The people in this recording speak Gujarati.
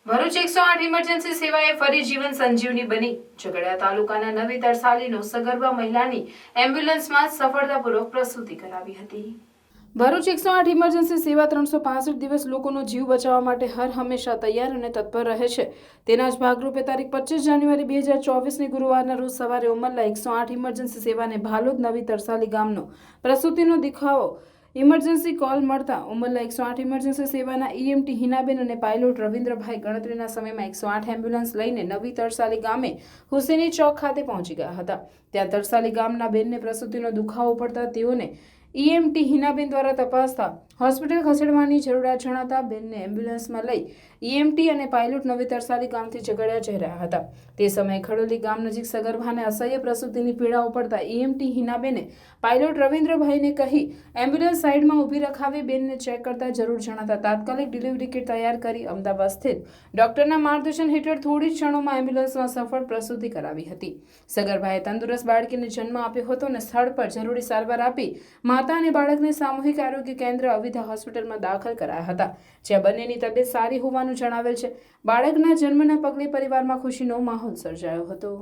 ભરૂચ 108 ઇમરજન્સી સેવાએ ફરી જીવન સંજીવની બની। ઝઘડિયા તાલુકાના નવી તરસાલીનો સગર્ભા મહિલાની એમ્બ્યુલન્સમાં સફળતાપૂર્વક પ્રસૂતિ કરાવી હતી। ભરૂચ 108 ઇમરજન્સી સેવા 365 દિવસ લોકોનો જીવ બચાવવા માટે હર હંમેશા તૈયાર અને તત્પર રહે છે। તેના જ ભાગરૂપે તારીખ 25 જાન્યુઆરી 2024ની ગુરુવારના રોજ સવારે ઉમરલા 108 ઇમરજન્સી સેવાને ભાલોદ નવી તરસાલી ગામનો પ્રસૂતિનો દેખાવો ઇમરજન્સી કોલ મળતા ઉમરલા 108 ઇમરજન્સી સેવાના ઈએમટી હિનાબેન અને પાયલોટ રવિન્દ્રભાઈ ગણતરીના સમયમાં 108 એમ્બ્યુલન્સ લઈને નવી તરસાલી ગામે હુસેની ચોક ખાતે પહોંચી ગયા હતા। ત્યાં તરસાલી ગામના બેનને પ્રસૂતિનો દુખાવો પડતા તેઓને ઈએમટી હિનાબેન દ્વારા તપાસતા હોસ્પિટલ ખસેડવાની જરૂરિયાત જણાતા બેનને એમ્બ્યુલન્સમાં લઈ ઈએમટી અને પાયલોટ નવી તરસાલી ગામથી ઝઘડિયા જઈ રહ્યા હતા। તે સમયે ખડોલી ગામ નજીક સગર્ભાને અસહ્ય પ્રસૂતિની પીડાઓ પડતા ઈએમટી હિનાબેને પાયલોટ રવિન્દ્રભાઈને કહી એમ્બ્યુલન્સ સાઈડમાં ઊભી રખાવી બેનને ચેક કરતા જરૂર જણાતા તાત્કાલિક ડિલિવરી કિટ તૈયાર કરી અમદાવાદ સ્થિત ડોક્ટરના માર્ગદર્શન હેઠળ થોડી જ ક્ષણોમાં એમ્બ્યુલન્સમાં સફળ પ્રસૂતિ કરાવી હતી। સગર્ભાએ તંદુરસ્ત બાળકીને જન્મ આપ્યો હતો અને સ્થળ પર જરૂરી સારવાર આપી માતા અને બાળકને સામૂહિક આરોગ્ય કેન્દ્ર અવિધા હોસ્પિટલમાં દાખલ કરાયા હતા, જ્યાં બંનેની તબિયત સારી હોવાનું જણાવેલ છે। બાળકના જન્મના પગલે પરિવારમાં ખુશીનો માહોલ સર્જાયો હતો।